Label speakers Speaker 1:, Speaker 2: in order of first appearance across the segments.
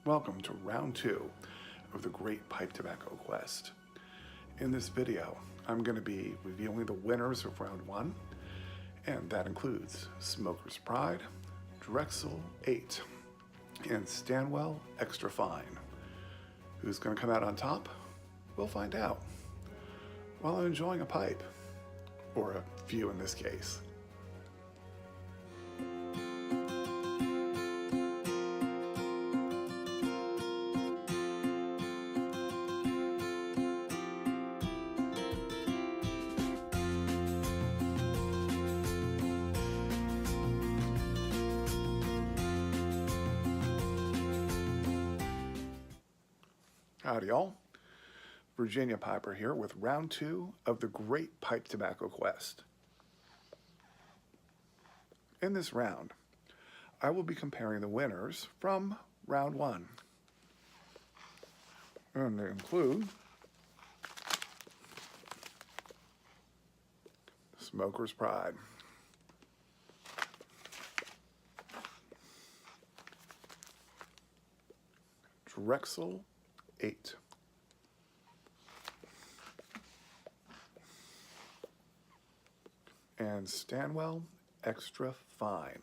Speaker 1: Welcome to round 2 of the Great Pipe Tobacco Quest. In this video, I'm going to be revealing the winners of round 1, and that includes Smoker's Pride, Drexel VIII, and Stanwell Extra Fine. Who's going to come out on top? We'll find out while enjoying a pipe, or a few in this case. Howdy y'all, Virginia Piper here with round 2 of the Great Pipe Tobacco Quest. In this round, I will be comparing the winners from round 1. And they include Smoker's Pride, Drexel VIII, and Stanwell Extra Fine.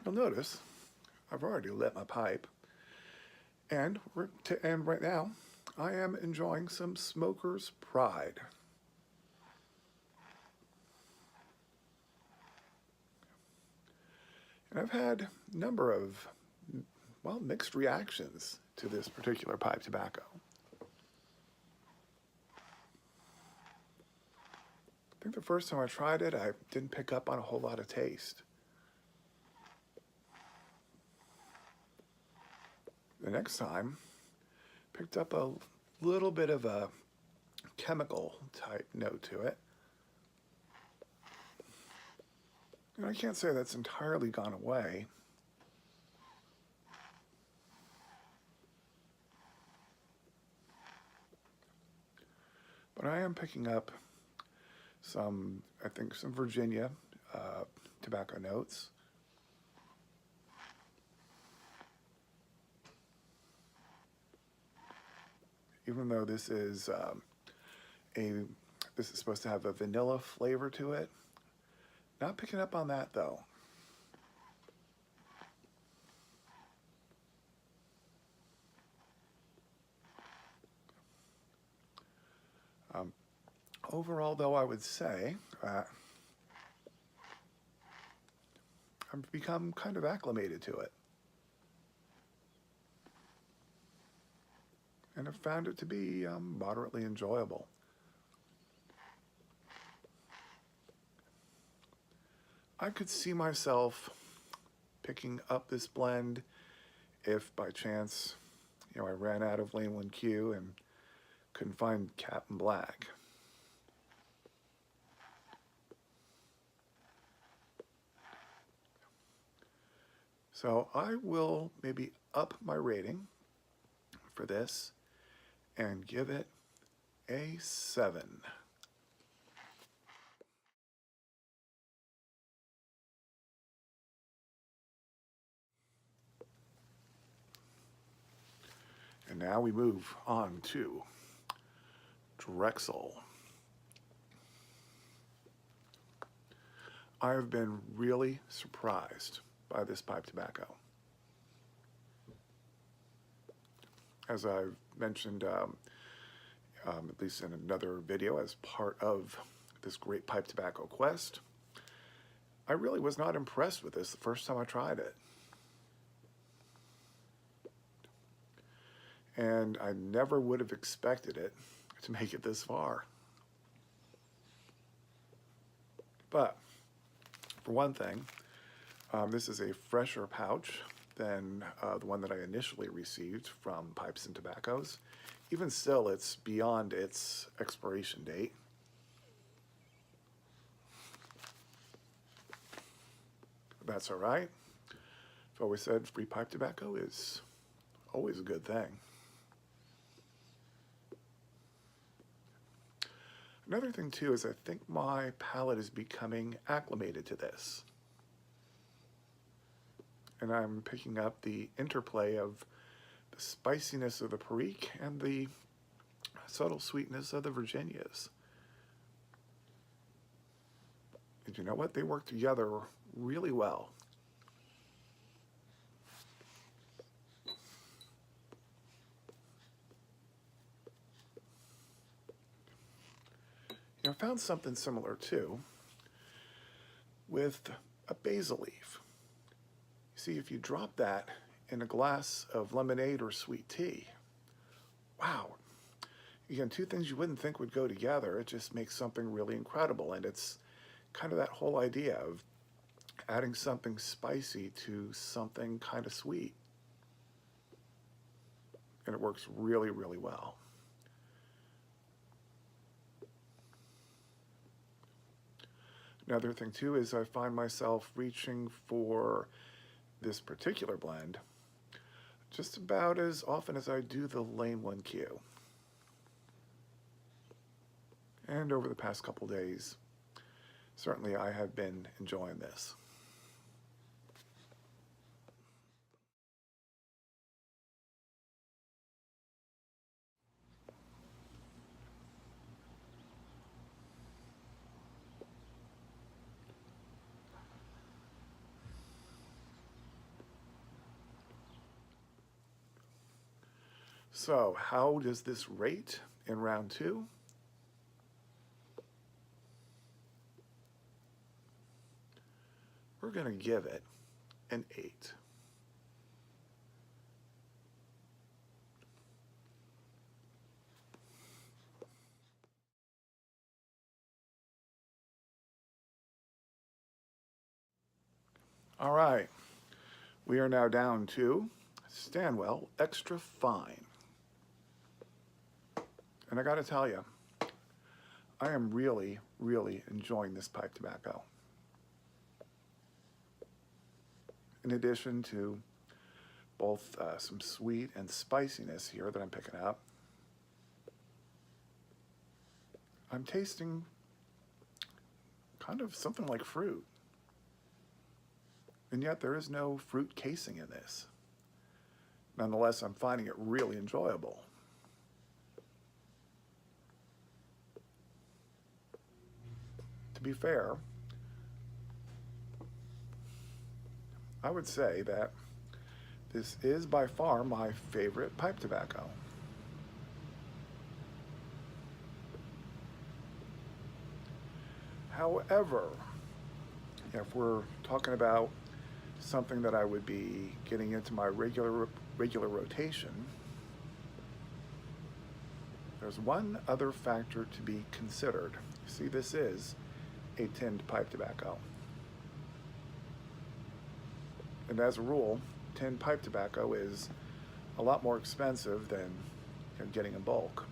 Speaker 1: You'll notice I've already lit my pipe, and right now I am enjoying some Smoker's Pride. And I've had a number of mixed reactions to this particular pipe tobacco. I think the first time I tried it, I didn't pick up on a whole lot of taste. The next time, picked up a little bit of a chemical type note to it. And I can't say that's entirely gone away. But I am picking up some Virginia tobacco notes. Even though this is supposed to have a vanilla flavor to it, not picking up on that though. Overall, though, I would say I've become kind of acclimated to it. And I've found it to be moderately enjoyable. I could see myself picking up this blend if by chance, I ran out of Lane 1Q and couldn't find Captain Black. So I will maybe up my rating for this and give it a 7. And now we move on to Drexel. I have been really surprised by this pipe tobacco. As I've mentioned, at least in another video as part of this Great Pipe Tobacco Quest, I really was not impressed with this the first time I tried it. And I never would have expected it to make it this far. But, for one thing, this is a fresher pouch than the one that I initially received from Pipes and Tobaccos. Even still, it's beyond its expiration date. That's all right. I've always said free pipe tobacco is always a good thing. Another thing too is I think my palate is becoming acclimated to this. and I'm picking up the interplay of the spiciness of the Perique and the subtle sweetness of the Virginias. And you know what? They work together really well. I found something similar too with a basil leaf. You see, if you drop that in a glass of lemonade or sweet tea, wow. Again, two things you wouldn't think would go together. It just makes something really incredible. And it's kind of that whole idea of adding something spicy to something kind of sweet. And it works really, really well. Another thing too is I find myself reaching for this particular blend just about as often as I do the Lane 1Q. And over the past couple days, certainly I have been enjoying this. So, how does this rate in round 2? We're going to give it an 8. All right, we are now down to Stanwell Extra Fine. And I got to tell you, I am really, really enjoying this pipe tobacco. In addition to both some sweet and spiciness here that I'm picking up, I'm tasting kind of something like fruit. And yet there is no fruit casing in this. Nonetheless, I'm finding it really enjoyable. To be fair, I would say that this is by far my favorite pipe tobacco. However, if we're talking about something that I would be getting into my regular rotation, there's one other factor to be considered. See, this is a tinned pipe tobacco. And as a rule, tinned pipe tobacco is a lot more expensive than getting in bulk.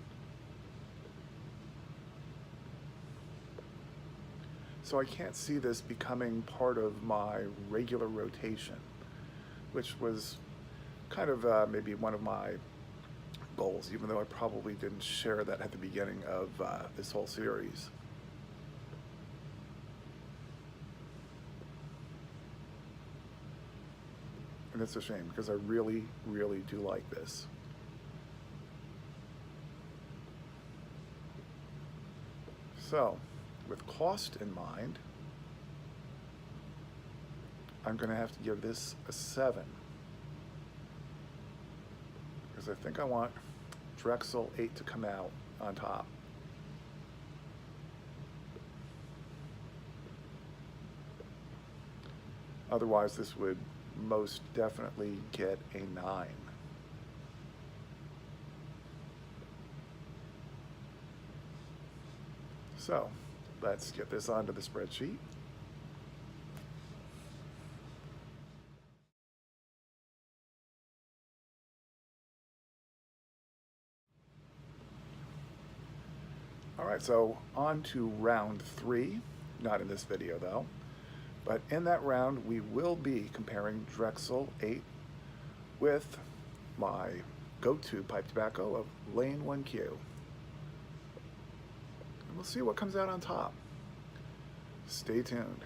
Speaker 1: So I can't see this becoming part of my regular rotation, which was kind of maybe one of my goals, even though I probably didn't share that at the beginning of this whole series. And it's a shame because I really, really do like this. So, with cost in mind, I'm going to have to give this a 7. Because I think I want Drexel VIII to come out on top. Otherwise, this would most definitely get a 9. So, let's get this onto the spreadsheet. All right, so on to round 3, not in this video though. But in that round, we will be comparing Drexel VIII with my go-to pipe tobacco of Lane 1Q. And we'll see what comes out on top. Stay tuned.